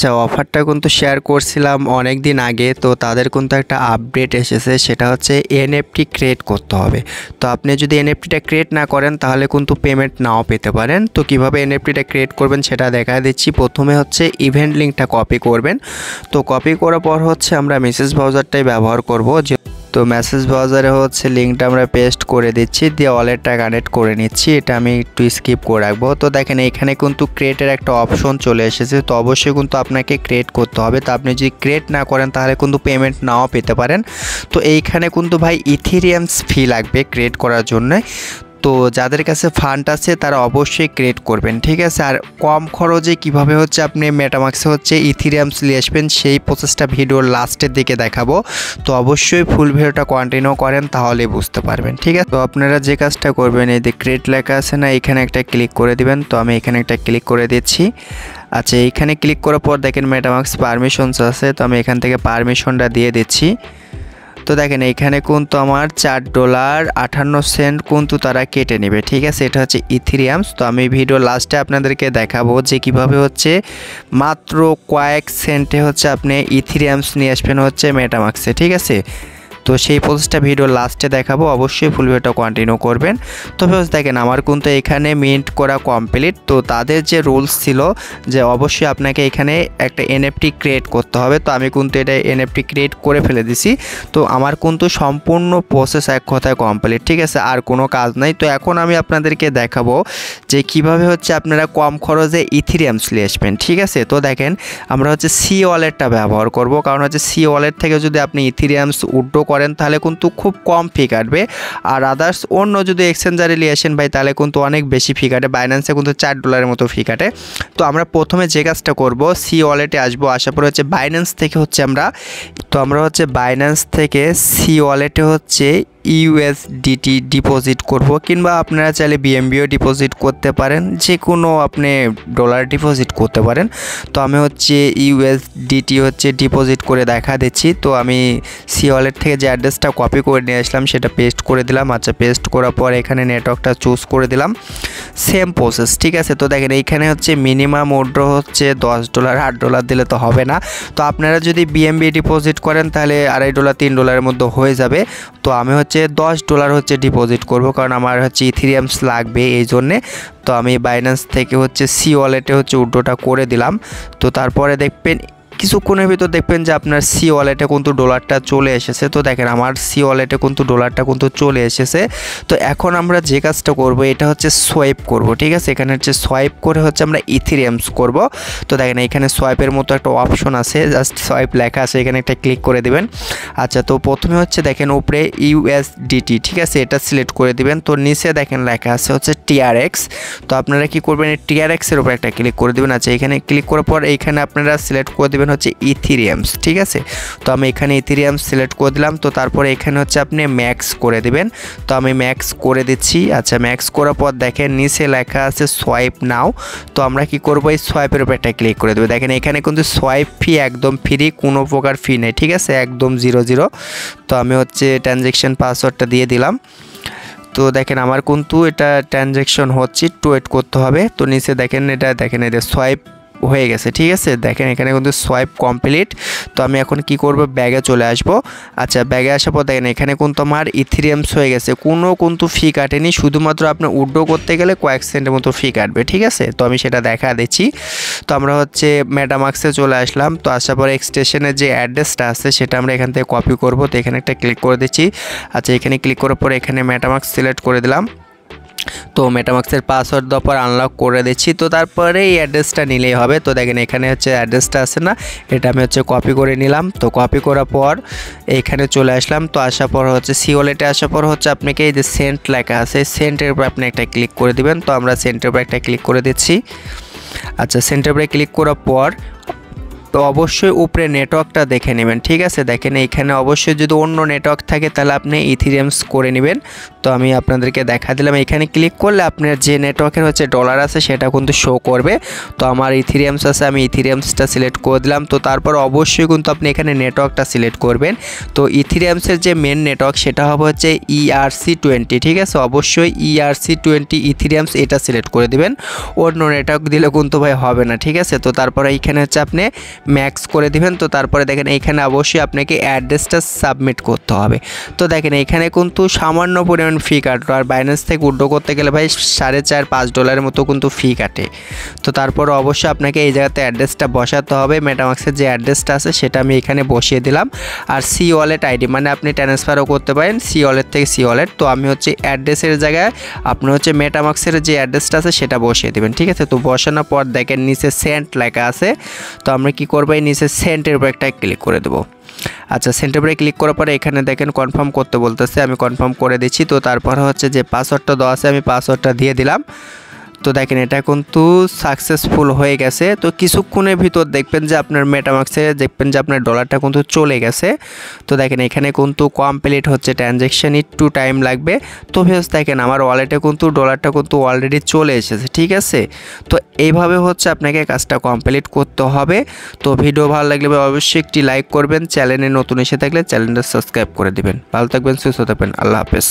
আচ্ছা, অফারটা কিন্তু শেয়ার করছিলাম অনেক দিন আগে, তো তাদের কিন্তু একটা আপডেট এসেছে, সেটা হচ্ছে এনএফটি ক্রিয়েট করতে হবে। তো আপনি যদি এনএফটিটা ক্রিয়েট না করেন তাহলে কিন্তু পেমেন্ট নাও পেতে পারেন। তো কিভাবে এনএফটিটা ক্রিয়েট করবেন সেটা দেখা দিচ্ছি। প্রথমে হচ্ছে ইভেন্ট লিঙ্কটা কপি করবেন। তো কপি করার পর হচ্ছে আমরা মেসেজ ব্রাউজারটাই ব্যবহার করব। তো মেসেজ ব্রাউজারে হচ্ছে লিঙ্কটা আমরা পেস্ট করে দিচ্ছি, দিয়ে ওয়ালেটটা কানেক্ট করে নিচ্ছি। এটা আমি একটু স্কিপ করে রাখবো। তো দেখেন এখানে কিন্তু ক্রিয়েটের একটা অপশন চলে এসেছে, তো অবশ্যই কিন্তু আপনাকে ক্রিয়েট করতে হবে। তো আপনি যদি ক্রিয়েট না করেন তাহলে কিন্তু পেমেন্ট নাও পেতে পারেন। তো এইখানে কিন্তু ভাই ইথেরিয়ামস ফি লাগবে ক্রিয়েট করার জন্য। তো যাদের কাছে ফান্ড আছে তারা অবশ্যই ক্রিয়েট করবেন, ঠিক আছে। আর কম খরচে কিভাবে হচ্ছে আপনি মেটামাক্সে হচ্ছে ইথেরিয়ামস নিয়ে আসবেন সেই প্রসেসটা ভিডিওর লাস্টের দিকে দেখাবো। তো অবশ্যই ফুল ভিডিওটা কন্টিনিউ করেন, তাহলেই বুঝতে পারবেন, ঠিক আছে। তো আপনারা যে কাজটা করবেন, এই যে ক্রিয়েট লেখা আছে না, এখানে একটা ক্লিক করে দিবেন। তো আমি এখানে একটা ক্লিক করে দিচ্ছি। আচ্ছা, এইখানে ক্লিক করার পর দেখেন মেটামাক্স পারমিশনস আছে, তো আমি এখান থেকে পারমিশনটা দিয়ে দিচ্ছি। তো দেখেন এইখানে কিন্তু আমার $4.58 কিন্তু তারা কেটে নেবে, ঠিক আছে। এটা হচ্ছে ইথেরিয়ামস। তো আমি ভিডিও লাস্টে আপনাদেরকে দেখাবো যে কিভাবে হচ্ছে মাত্র কয়েক সেন্টে হচ্ছে আপনি ইথেরিয়ামস নিয়ে আসবেন হচ্ছে মেটামাক্সে, ঠিক আছে। তো সেই প্রসেসটা ভিডিও লাস্টে দেখাবো, অবশ্যই ফুল ভিডিওটা কন্টিনিউ করবেন। তো ফ্রেন্ডস দেখেন আমার কিন্তু এখানে মিন্ট করা কমপ্লিট। তো তাদের যে রুলস ছিল যে অবশ্যই আপনাকে এখানে একটা এনএফটি ক্রিয়েট করতে হবে, তো আমি কিন্তু এটা এনএফটি ক্রিয়েট করে ফেলে দিছি। তো আমার কিন্তু সম্পূর্ণ প্রসেস এক কথায় কমপ্লিট, ঠিক আছে, আর কোনো কাজ নাই। তো এখন আমি আপনাদেরকে দেখাবো যে কিভাবে হচ্ছে আপনারা কম খরচে ইথেরিয়ামস নিয়ে আসবেন, ঠিক আছে। তো দেখেন আমরা হচ্ছে সি ওয়ালেটটা ব্যবহার করব, কারণ হচ্ছে সি ওয়ালেট থেকে যদি আপনি ইথেরিয়ামস উইথড্র করেন তাহলে কিন্তু খুব কম ফি কাটবে। আর আদার্স অন্য যদি এক্সচেঞ্জারে নিয়ে আসেন ভাই তাহলে কিন্তু অনেক বেশি ফি কাটে, বাইন্যান্সে কিন্তু $4 মতো ফি কাটে। তো আমরা প্রথমে যে কাজটা করব, সি ওয়ালেটে আসবো, আসার পরে হচ্ছে বাইন্যান্স থেকে হচ্ছে আমরা হচ্ছে বাইন্যান্স থেকে সি ওয়ালেটে হচ্ছে ইউএসডিটি ডিপোজিট করব, কিংবা আপনারা চাইলে বিএমবিও ডিপোজিট করতে পারেন, যে কোনো আপনি ডলার ডিপোজিট করতে পারেন। তো আমি হচ্ছে ইউএসডিটি হচ্ছে ডিপোজিট করে দেখা দিচ্ছি। তো আমি সি ওয়ালেট থেকে যে অ্যাড্রেসটা কপি করে নিয়ে আসলাম সেটা পেস্ট করে দিলাম। আচ্ছা, পেস্ট করার পর এখানে নেটওয়ার্কটা চুজ করে দিলাম, সেম প্রসেস, ঠিক আছে। তো দেখেন এইখানে হচ্ছে মিনিমাম উইথড্র হচ্ছে $10, $8 দিলে তো হবে না। তো আপনারা যদি বিএমবি ডিপোজিট করেন তাহলে $2.5 $3 মধ্যে হয়ে যাবে। তো আমি হচ্ছে $10 হচ্ছে ডিপোজিট করব, কারণ আমার হচ্ছে ইথেরিয়ামস লাগবে এই জন্যে। তো আমি বাইন্যান্স থেকে হচ্ছে সি ওয়ালেটে হচ্ছে উইথড্রটা করে দিলাম। তো তারপরে দেখবেন কিছুক্ষণের ভিতর দেখবেন যে আপনার সি ওয়ালেটে কিন্তু ডলারটা চলে এসেছে। তো দেখেন আমার সি ওয়ালেটে কিন্তু ডলারটা কিন্তু চলে এসেছে। তো এখন আমরা যে কাজটা করব এটা হচ্ছে সোয়াইপ করব, ঠিক আছে। এখানে হচ্ছে সোয়াইপ করে হচ্ছে আমরা ইথেরিয়ামস করব। তো দেখেন এখানে সোয়াইপের মতো একটা অপশন আছে, জাস্ট সোয়াইপ লেখা আছে, এখানে একটা ক্লিক করে দিবেন। আচ্ছা, তো প্রথমে হচ্ছে দেখেন উপরে ইউএসডিটি, ঠিক আছে, এটা সিলেক্ট করে দিবেন। তো নিচে দেখেন লেখা আছে হচ্ছে টিআরএক্স। তো আপনারা কি করবেন, এই টিআরএক্সের উপর একটা ক্লিক করে দিবেন। আচ্ছা, এখানে ক্লিক করার পর এইখানে আপনারা সিলেক্ট করে দিবেন হচ্ছে ইথেরিয়ামস, ঠিক আছে। তো আমি এখানে ইথেরিয়ামস সিলেক্ট করে দিলাম। তো তারপরে এখানে হচ্ছে আপনি ম্যাক্স করে দিবেন। তো আমি ম্যাক্স করে দিচ্ছি। আচ্ছা, ম্যাক্স করার পর দেখেন নিচে লেখা আছে সোয়াইপ নাও। তো আমরা কি করব, এই সোয়াইপের উপর একটা ক্লিক করে দেবো। দেখেন এখানে কিন্তু সোয়াইপ ফি একদম ফ্রি, কোনো প্রকার ফি নেই, ঠিক আছে, একদম 0 তো আমি হচ্ছে ট্রানজ্যাকশন পাসওয়ার্ডটা দিয়ে দিলাম। তো দেখেন আমার কিন্তু এটা ট্রানজ্যাকশন হচ্ছে, একটু ওয়েট করতে হবে। তো নিচে দেখেন এটা দেখেন এটা সোয়াইপ হয়ে গেছে, ঠিক আছে। দেখেন এখানে কিন্তু সোয়াইপ কমপ্লিট। তো আমি এখন কি করব, ব্যাগে চলে আসব। আচ্ছা, ব্যাগে আসার পর দেখেন এখানে কিন্তু আমার ইথেরিয়ামস হয়ে গেছে, কোনো কিন্তু ফি কাটেনি, শুধুমাত্র আপনি উইথড্র করতে গেলে কয়েক সেন্টের মতো ফি কাটবে, ঠিক আছে। তো আমি সেটা দেখা দিচ্ছি। তো আমরা হচ্ছে মেটামাক্সে চলে আসলাম। তো আসার পরে এক্সটেনশনের যে অ্যাড্রেসটা আছে সেটা আমরা এখান থেকে কপি করব। তো এখানে একটা ক্লিক করে দিচ্ছি। আচ্ছা, এখানে ক্লিক করার পর এখানে মেটামাক্স সিলেক্ট করে দিলাম। তো মেটামাক্সের পাসওয়ার্ড দেওয়ার পর আনলক করে দিচ্ছি। তো তারপরে এই অ্যাড্রেসটা নিলেই হবে। তো দেখেন এখানে হচ্ছে অ্যাড্রেসটা আছে না, এটা আমি হচ্ছে কপি করে নিলাম। তো কপি করার পর এইখানে চলে আসলাম। তো আসার পর হচ্ছে সি ওয়ালেটে আসার পর হচ্ছে আপনাকে এই যে সেন্ট লেখা আছে, সেন্টের উপর আপনি একটা ক্লিক করে দিবেন। তো আমরা সেন্টের উপর একটা ক্লিক করে দিচ্ছি। আচ্ছা, সেন্টের উপরে ক্লিক করার পর অবশ্যই উপরে নেটওয়ার্কটা দেখে নেবেন, ঠিক আছে। দেখেন এইখানে অবশ্যই যদি অন্য নেটওয়ার্ক থাকে তাহলে আপনি ইথিরিয়ামস করে নেবেন। তো আমি আপনাদেরকে দেখা দিলাম, এখানে ক্লিক করলে আপনার যে নেটওয়ার্কের হচ্ছে ডলার আছে সেটা কিন্তু শো করবে। তো আমার ইথিরিয়ামস আছে, আমি ইথিরিয়ামসটা সিলেক্ট করে দিলাম। তো তারপর অবশ্যই কিন্তু আপনি এখানে নেটওয়ার্কটা সিলেক্ট করবেন। তো ইথিরিয়ামসের যে মেন নেটওয়ার্ক সেটা হবে হচ্ছে ERC20, ঠিক আছে। অবশ্যই ERC20 ইথিরিয়ামস এটা সিলেক্ট করে দিবেন, অন্য নেটওয়ার্ক দিলে কিন্তু ভাই হবে না, ঠিক আছে। তো তারপরে এইখানে হচ্ছে আপনি ম্যাক্স করে দিবেন। তো তারপরে দেখেন এইখানে অবশ্যই আপনাকে অ্যাড্রেসটা সাবমিট করতে হবে। তো দেখেন এইখানে কিন্তু সামান্য পরিমাণ ফি কাটলো, আর বাইন্যান্স থেকে উইথড্র করতে গেলে ভাই $4.5-5 মতো কিন্তু ফি কাটে। তো তারপর অবশ্যই আপনাকে এই জায়গাতে অ্যাড্রেসটা বসাতে হবে। মেটামাক্সের যে অ্যাড্রেসটা আছে সেটা আমি এখানে বসিয়ে দিলাম। আর সি ওয়ালেট আইডি মানে আপনি ট্রান্সফারও করতে পারেন সি ওয়ালেট থেকে সি ওয়ালেট। তো আমি হচ্ছে অ্যাড্রেসের জায়গায় আপনি হচ্ছে মেটামাক্সের যে অ্যাড্রেসটা আছে সেটা বসিয়ে দেবেন, ঠিক আছে। তো বসানোর পর দেখেন নিচে সেন্ট লেখা আছে। তো আমরা কি করবো, এই নিচে সেন্টের উপর একটা ক্লিক করে দেবো। আচ্ছা, সেন্টার উপরে ক্লিক করার পরে এখানে দেখেন কনফার্ম করতে বলতেছে, আমি কনফার্ম করে দিচ্ছি। তো তারপর হচ্ছে যে পাসওয়ার্ডটা দেওয়া আছে আমি পাসওয়ার্ডটা দিয়ে দিলাম। তো দেখেন এটা কিন্তু সাকসেসফুল হয়ে গেছে। তো কিছুক্ষণের ভিতর দেখবেন যে আপনার মেটামাক্সে দেখবেন যে আপনার ডলারটা কিন্তু চলে গেছে। তো দেখেন এখানে কিন্তু কমপ্লিট হচ্ছে ট্রানজ্যাকশন, একটু টাইম লাগবে। তো ভিউয়ার্স দেখেন আমার ওয়ালেটে কিন্তু ডলারটা কিন্তু অলরেডি চলে এসেছে, ঠিক আছে। তো এইভাবে হচ্ছে আপনাকে কাজটা কমপ্লিট করতে হবে। তো ভিডিও ভালো লাগলে অবশ্যই একটি লাইক করবেন, চ্যানেলে নতুন এসে থাকলে চ্যানেলটা সাবস্ক্রাইব করে দিবেন। ভালো থাকবেন, সুস্থ থাকবেন, আল্লাহ হাফেজ।